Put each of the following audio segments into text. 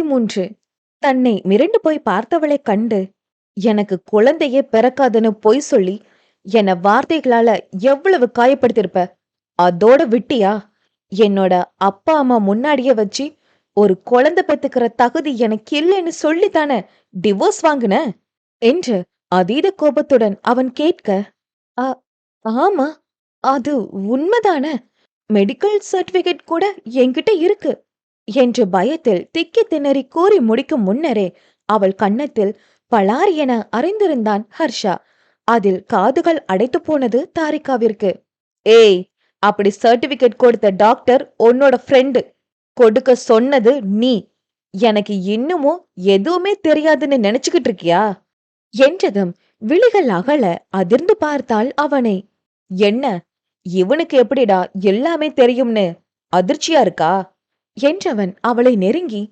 13 தன்னை மிரண்டு போய் பார்த்தவளை கண்டு எனக்கு குழந்தையே பிறக்காதுன்னு பொய் சொல்லி என்ன வார்த்தைகளால எவ்வளவு காயப்படுத்திருப்ப. அதோட விட்டியா? என்னோட அப்பா அம்மா முன்னாடியே வச்சு ஒரு குழந்தை பெத்துக்கிற தகுதி எனக்கு இல்லைன்னு சொல்லித்தானே டிவோர்ஸ் வாங்குன என்று அதீத கோபத்துடன் அவன் கேட்க, "ஆ ஆமா, அது உண்மைதான. மெடிக்கல் சர்டிபிகேட் கூட என்கிட்ட இருக்கு" என்று பயத்தில் திக்கி திணறி கூறி முடிக்கும் முன்னரே அவள் கன்னத்தில் பளார் என அறிந்திருந்தான் ஹர்ஷா. அதில் காதுகள் அடைத்து போனது தாரிகாவிற்கு. "ஏய், அப்படி சர்டிபிகேட் கொடுத்த டாக்டர் உன்னோட ஃப்ரெண்டு. கொடுக்க சொன்னது நீ. எனக்கு இன்னமும் எதுவுமே தெரியாதுன்னு நினைச்சுக்கிட்டு இருக்கியா?" என்றதும் விழிகள் அகல அதிர்ந்து பார்த்தாள் அவனை. "என்ன, இவனுக்கு எப்படிடா எல்லாமே தெரியும்னு அதிர்ச்சியா இருக்கா?" என்றவன் அவளை நெருங்கி,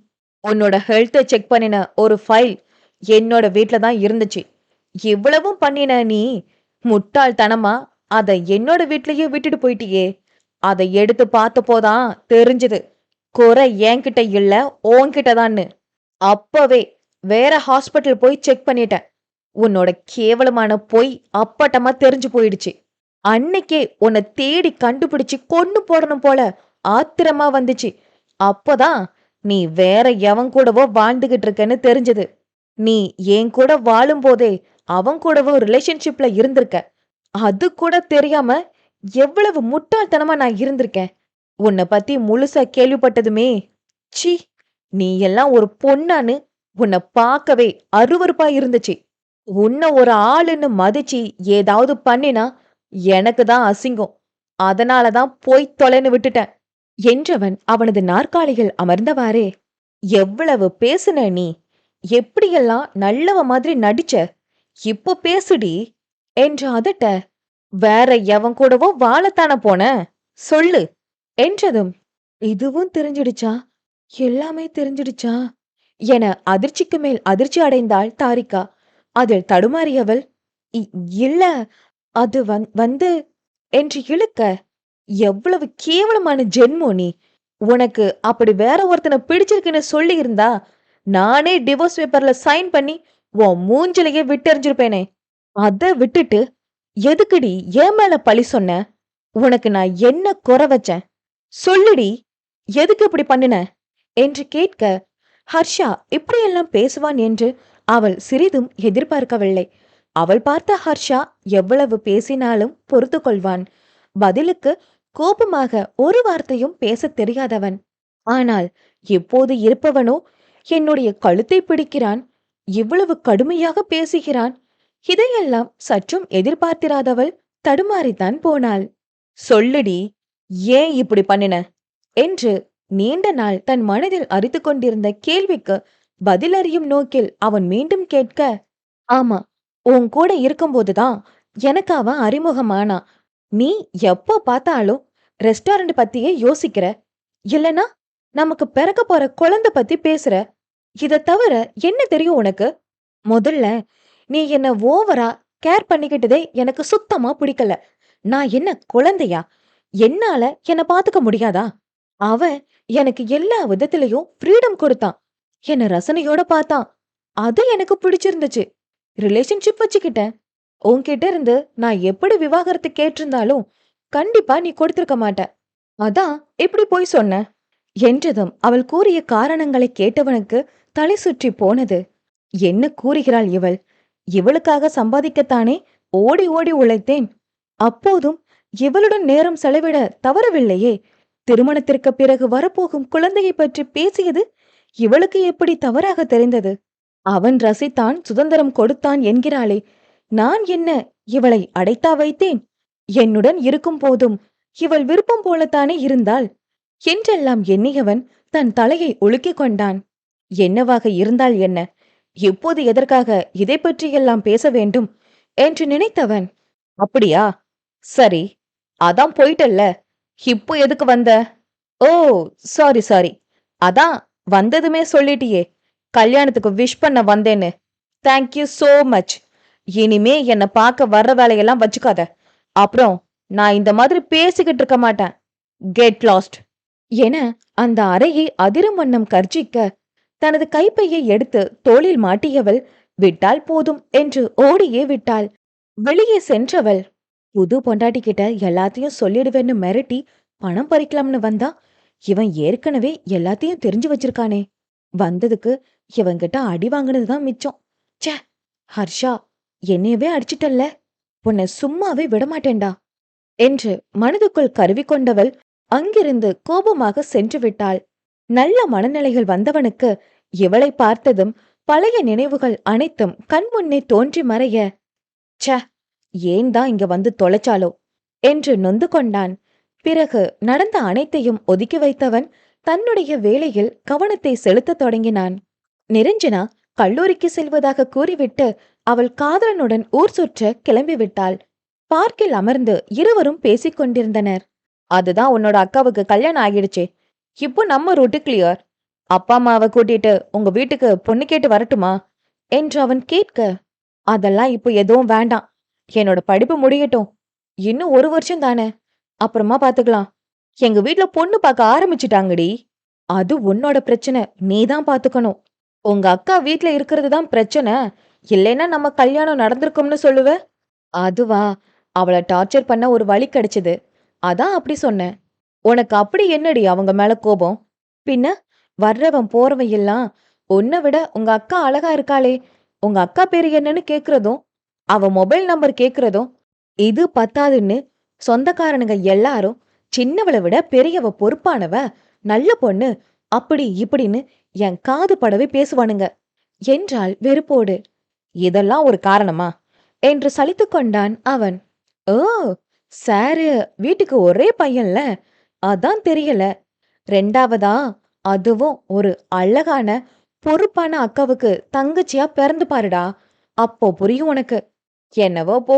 "உன்னோட ஹெல்த்தை செக் பண்ணின ஒரு ஃபைல் என்னோட வீட்ல தான் இருந்துச்சு. இவ்வளவும் பண்ணின நீ முட்டாள்தனமா அத என்னோட வீட்லயே விட்டுட்டு போயிட்டியே. அதை எடுத்து பார்த்தப்போதான் தெரிஞ்சது குறை என்கிட்ட இல்ல உன்கிட்டதான்னு. அப்பவே வேற ஹாஸ்பிட்டல் போய் செக் பண்ணிட்டேன். உன்னோட கேவலமான பொய் அப்பட்டமா தெரிஞ்சு போயிடுச்சு. அன்னைக்கே உன்னை தேடி கண்டுபிடிச்சு கொன்னு போடணும் போல ஆத்திரமா வந்துச்சு. அப்பதான் நீ வேற எவன் கூடவோ வாழ்ந்துகிட்டு இருக்கன்னு தெரிஞ்சது. நீ என் கூட வாழும் போதே அவன் கூடவோ ரிலேஷன்ஷிப்ல இருந்திருக்க. அது கூட தெரியாம எவ்வளவு முட்டாள்தனமா நான் இருந்திருக்கேன். உன்னை பத்தி முழுசா கேள்விப்பட்டதுமே, ச்சீ, நீ எல்லாம் ஒரு பொண்ணான்னு உன்னை பார்க்கவே அருவருப்பா இருந்துச்சு. உன்னை ஒரு ஆளுன்னு மதிச்சு ஏதாவது பண்ணினா எனக்கு தான் அசிங்கம். அதனாலதான் போய் தொலைன்னு விட்டுட்டேன்" என்றவன் அவனது நாற்காலியில் அமர்ந்தவாறே, "எவ்வளவு பேசுன நீ? எப்படியெல்லாம் நல்லவ மாதிரி நடிச்ச? இப்போ பேசுடி" என்று அதட்ட, "வேற எவன் கூடவோ வாழத்தான போன? சொல்லு" என்றதும், "இதுவும் தெரிஞ்சிடுச்சா? எல்லாமே தெரிஞ்சிடுச்சா?" என அதிர்ச்சிக்கு மேல் அதிர்ச்சி அடைந்தாள் தாரிகா. அதில் தடுமாறியவள், "இ- இல்ல, அது வந்து" என்று இழுக்க, "எவ்வளவு கேவலமான ஜென்மோ நீ! உனக்கு அப்படி வேற ஒருத்தனை பிடிச்சிருக்குன்னு சொல்லி இருந்தா நானே டிவோர்ஸ் பேப்பர்ல சைன் பண்ணி உன் மூஞ்சிலேயே விட்டெறிஞ்சிருப்பேனே. அத விட்டுட்டு எதுக்குடி என் மேல பழி சொன்ன? உனக்கு நான் என்ன குறை வச்சேன்? சொல்லுடி, எதுக்கு இப்படி பண்ணின?" என்று கேட்க, ஹர்ஷா இப்படியெல்லாம் பேசுவான் என்று அவள் சிறிதும் எதிர்பார்க்கவில்லை. அவள் பார்த்த ஹர்ஷா எவ்வளவு பேசினாலும் பொறுத்து கொள்வான். பதிலுக்கு கோபமாக ஒரு வார்த்தையும் பேசத் தெரியாதவன். ஆனால் இப்போது இருப்பவனோ என்னுடைய கழுத்தை பிடிக்கிறான், இவ்வளவு கடுமையாக பேசுகிறான். இதையெல்லாம் சற்றும் எதிர்பார்த்திராதவள் தடுமாறித்தான் போனாள். "சொல்லுடி, ஏன் இப்படி பண்ணின?" என்று நீண்ட நாள் தன் மனதில் அரித்து கொண்டிருந்த கேள்விக்கு பதிலறியும் நோக்கில் அவன் மீண்டும் கேட்க, "ஆமா, உன் கூட இருக்கும்போதுதான் எனக்கு அவன் அறிமுகமானா. நீ எப்போ பார்த்தாலும் ரெஸ்டாரண்ட் பத்தியே யோசிக்கிற, இல்லனா நமக்கு பிறக்க போற குழந்தை பத்தி பேசுற. இத தவிர என்ன தெரியும் உனக்கு? முதல்ல நீ என்ன ஓவரா கேர் பண்ணிக்கிட்டதே எனக்கு சுத்தமா பிடிக்கல. நான் என்ன குழந்தையா? என்னால என்ன பாத்துக்க முடியாதா? அவன் எனக்கு எல்லா விதத்திலையும் ஃப்ரீடம் கொடுத்தான். என்ன ரசனையோட பார்த்தான். அது எனக்கு பிடிச்சிருந்துச்சு. ரிலேஷன்ஷிப் வச்சுக்கிட்டேன். உன்கிட்ட இருந்து நான் எப்படி விவாகரத்து கேட்டிருந்தாலும் கண்டிப்பா நீ கொடுத்திருக்க மாட்ட. அதான் இப்படி போய் சொன்ன" என்றதும் அவள் கூறிய காரணங்களை கேட்டவனுக்கு தலை சுற்றி போனது. என்ன கூறுகிறாள் இவள்? இவளுக்காக சம்பாதிக்கத்தானே ஓடி ஓடி உழைத்தேன். அப்போதும் இவளுடன் நேரம் செலவிட தவறவில்லையே. திருமணத்திற்கு பிறகு வரப்போகும் குழந்தையை பற்றி பேசியது இவளுக்கு எப்படி தவறாக தெரிந்தது? அவன் ரசித்தான், சுதந்திரம் கொடுத்தான் என்கிறாளே. நான் என்ன இவளை அடைத்தா வைத்தேன்? என்னுடன் இருக்கும் போதும் இவள் விருப்பம் போலத்தானே இருந்தாள் என்றெல்லாம் எண்ணியவன் தன் தலையை உலுக்கிக் கொண்டான். என்னவாக இருந்தால் என்ன? இப்போது எதற்காக இதை பற்றியெல்லாம் பேச வேண்டும் என்று நினைத்தவன், "அப்படியா? சரி, அதான் போயிட்டல்ல. இப்போ எதுக்கு வந்த?" "ஓ, சாரி சாரி. அதான் வந்ததுமே சொல்லிட்டியே, கல்யாணத்துக்கு விஷ் பண்ண வந்தேன்னு. Thank you so much. இனிமே என்ன பார்க்க வர்ற வேலையெல்லாம் வச்சுக்காத. அப்புறம் நான் இந்த மாதிரி பேசிக்கிட்டு இருக்க மாட்டேன். கெட் லாஸ்ட்" என அந்த அறையை அதிரும் வண்ணம் கர்ஜிக்க, தனது கைப்பையை எடுத்து தோளில் மாட்டியவள் விட்டால் போதும் என்று ஓடியே விட்டாள். வெளியே சென்றவள் புது பொண்டாட்டி கிட்ட எல்லாத்தையும் சொல்லிடுவேன்னு மிரட்டி பணம் பறிக்கலாம்னு வந்தா, இவன் ஏற்கனவே எல்லாத்தையும் தெரிஞ்சு வச்சிருக்கானே. வந்ததுக்கு இவன்கிட்ட அடி வாங்கினதுதான் மிச்சம். ச்சே, ஹர்ஷா, என்னையவே அடிச்சிட்டல்ல, உன்னை சும்மாவே விடமாட்டேன்டா என்று மனதுக்குள் கருவி கொண்டவள் அங்கிருந்து கோபமாக சென்று விட்டாள். நல்ல மனநிலைகள் வந்தவனுக்கு இவளை பார்த்ததும் பழைய நினைவுகள் அனைத்தும் கண்முன்னே தோன்றி மறைய, ச்சே, ஏன் தான் இங்க வந்து தொலைச்சாலோ என்று நொந்து கொண்டான். பிறகு நடந்த அனைத்தையும் ஒதுக்கி வைத்தவன் தன்னுடைய வேலையில் கவனத்தை செலுத்தத் தொடங்கினான். நிரஞ்சனா கல்லூரிக்கு செல்வதாக கூறிவிட்டு அவள் காதலனுடன் ஊர் சுற்ற கிளம்பிவிட்டாள். பார்க்கில் அமர்ந்து இருவரும் பேசிக் கொண்டிருந்தனர். அதுதான் உன்னோட அக்காவுக்கு கல்யாணம் ஆகிடுச்சே, இப்போ நம்ம ரூட்டு கிளியர். அப்பா அம்மாவை கூட்டிட்டு உங்க வீட்டுக்கு பொண்ணு கேட்டு வரட்டுமா என்று அவன் கேட்க, அதெல்லாம் இப்போ எதுவும் வேண்டாம், என்னோட படிப்பு முடியட்டும், இன்னும் 1 வருஷம் தானே, அப்புறமா பாத்துக்கலாம். எங்க வீட்ல பொண்ணு பார்க்க ஆரம்பிச்சுட்டாங்கடி. அது உன்னோட பிரச்சனை, நீதான் பாத்துக்கணும். உங்க அக்கா வீட்ல இருக்கிறது தான் பிரச்சனை, இல்லைன்னா நம்ம கல்யாணம் நடந்திருக்கும்னு சொல்லுவ. அதுவா, அவளை டார்ச்சர் பண்ண ஒரு வழி கிடைச்சது, அதான் அப்படி சொன்னேன். உனக்கு அப்படி என்னடி அவங்க மேல கோபம்? பின்ன வர்றவன் போறவன் எல்லாம் உன்னை விட உங்க அக்கா அழகா இருக்காளே, உங்க அக்கா பேரு என்னன்னு கேக்குறதும் அவ மொபைல் நம்பர் கேக்குறதும், இது பத்தாதுன்னு சொந்தக்காரனுங்க எல்லாரும் சின்னவளை விட பெரியவ பொறுப்பானவ, நல்ல பொண்ணு, அப்படி இப்படின்னு என் காது படவே பேசுவானுங்க என்றாள் வெறுப்போடு. இதெல்லாம் ஒரு காரணமா என்று சலித்து கொண்டான் அவன். ஓ, சாரு வீட்டுக்கு ஒரே பையன்ல, அதான் தெரியல. ரெண்டாவதா, அதுவும் ஒரு அழகான பொறுப்பான அக்காவுக்கு தங்கச்சியா பிறந்து பாருடா, அப்போ புரியும் உனக்கு. என்னவோ போ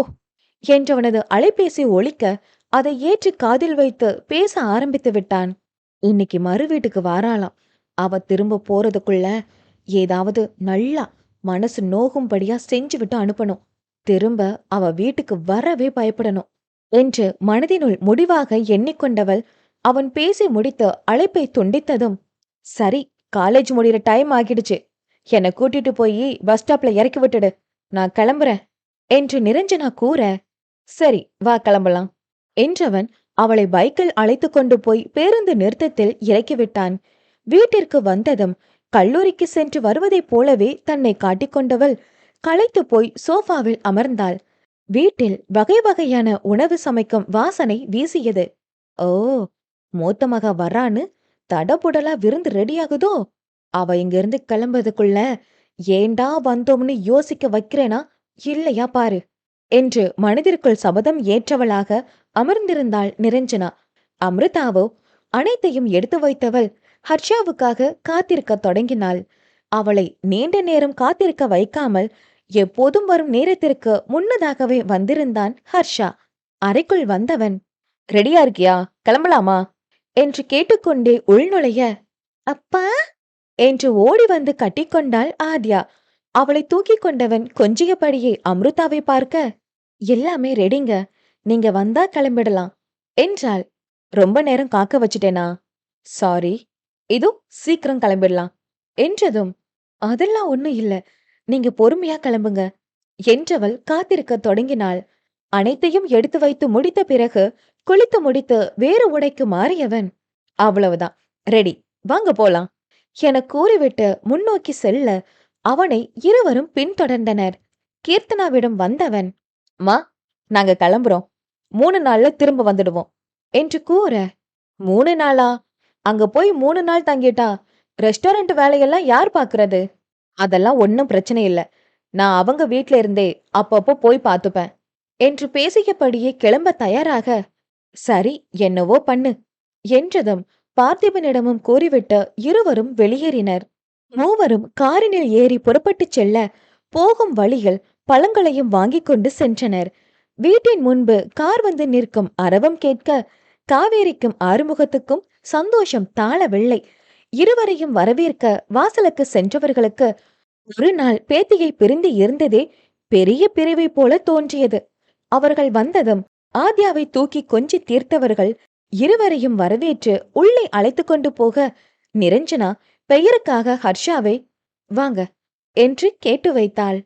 என்றவனது அலைபேசி ஒலிக்க அதை ஏற்றி காதில் வைத்து பேச ஆரம்பித்து விட்டான். இன்னைக்கு மறு வீட்டுக்கு வாராளாம். அவ திரும்ப போறதுக்குள்ள ஏதாவது நல்லா மனசு நோகும்படியா செஞ்சு விட்டு அனுப்பணும். திரும்ப அவ வீட்டுக்கு வரவே பயப்படணும் என்று மனதினுள் முடிவாக எண்ணிக்கொண்டவள் அவன் பேசி முடித்து அழைப்பை துண்டித்ததும், சரி, காலேஜ் முடிகிற டைம் ஆகிடுச்சு, என்னை கூட்டிட்டு போய் பஸ் ஸ்டாப்ல இறக்கி விட்டுடு, நான் கிளம்புறேன் என்று நிரஞ்சனா கூற, சரி வா கிளம்பலாம் என்றவன் அவளை பைக்கில் அழைத்து கொண்டு போய் பேருந்து நிறுத்தத்தில் இறக்கிவிட்டான். வீட்டிற்கு வந்ததும் கல்லூரிக்கு சென்று வருவதைப் போலவே தன்னை காட்டிக்கொண்டவள் களைத்து போய் சோஃபாவில் அமர்ந்தாள். வீட்டில் வகை வகையான உணவு சமைக்கும் வாசனை வீசியது. ஓ, மூத்த மகா வர்றான்னு தடபுடலா விருந்து ரெடியாகுதோ? அவ இங்கிருந்து கிளம்புறதுக்குள்ள ஏண்டா வந்தோம்னு யோசிக்க வைக்கிறேனா இல்லையா பாரு என்று மனதிற்குள் சபதம் ஏற்றவளாக அமர்ந்திருந்தாள் நிரஞ்சனா. அமிர்தாவோ அனைத்தையும் எடுத்து வைத்தவள் ஹர்ஷாவுக்காக காத்திருக்க தொடங்கினாள். அவளை நீண்ட நேரம் காத்திருக்க வைக்காமல் எப்போதும் வரும் நேரத்திற்கு முன்னதாகவே வந்திருந்தான் ஹர்ஷா. அறைக்குள் வந்தவன், ரெடியா இருக்கியா, கிளம்பலாமா என்று கேட்டுக்கொண்டே உள்நுழைய, அப்பா என்று ஓடி வந்து கட்டிக்கொண்டாள் ஆத்யா. அவளை தூக்கி கொண்டவன் கொஞ்சியபடியே அம்ருதாவை பார்க்க, எல்லாமே ரெடிங்க, நீங்க வந்தா கிளம்பிடலாம் என்றாள். ரொம்ப நேரம் காக்க வச்சிட்டேனா? சாரி, இதோ சீக்கிரம் கிளம்பிடலாம் என்றதும், அதெல்லாம் ஒண்ணும் இல்ல, நீங்க பொறுமையா கிளம்புங்க என்றவள் காத்திருக்க தொடங்கினாள். அனைத்தையும் எடுத்து வைத்து முடித்த பிறகு குளித்து முடித்து வேறு உடைக்கு மாறியவன், அவ்வளவுதான், ரெடி, வாங்க போலாம் என கூறிவிட்டு முன்னோக்கி செல்ல அவனை இருவரும் பின்தொடர்ந்தனர். கீர்த்தனாவிடம் வந்தவன், மா, நாங்க கிளம்புறோம், 3 நாள்ல திரும்ப வந்துடுவோம் என்று கூற, 3 நாளா? அங்க போய் 3 நாள் தங்கிட்டா ரெஸ்டாரண்ட் வேலையெல்லாம் யார் பாக்குறது? அதெல்லாம் ஒன்னும் பிரச்சனை இல்ல, நான் அவங்க வீட்ல இருந்தே அப்பப்போ போய் பார்த்துப்பேன் என்று பேசியபடியே கிளம்ப தயாராக, சரி என்னவோ பண்ணு என்றதும் பார்த்திபனிடமும் கூறிவிட்டு இருவரும் வெளியேறினர். மூவரும் காரினில் ஏறி புறப்பட்டுச் செல்ல போகும் வழியில் பழங்களையும் வாங்கிக் கொண்டு சென்றனர். வீட்டின் முன்பு கார் வந்து நிற்கும் அரவம் கேட்க காவேரிக்கும் ஆறுமுகத்துக்கும் சந்தோஷம் தாளவில்லை. இருவரையும் வரவேற்க வாசலுக்கு சென்றவர்களுக்கு ஒரு நாள் பேத்தியை பிரிந்து இருந்ததே பெரிய பிரிவை போல தோன்றியது. அவர்கள் வந்ததும் ஆத்யாவை தூக்கி கொஞ்சி தீர்த்தவர்கள் இருவரையும் வரவேற்று உள்ளே அழைத்து கொண்டு போக நிரஞ்சனா பெயருக்காக ஹர்ஷாவை வாங்க என்று கேட்டு வைத்தாள்.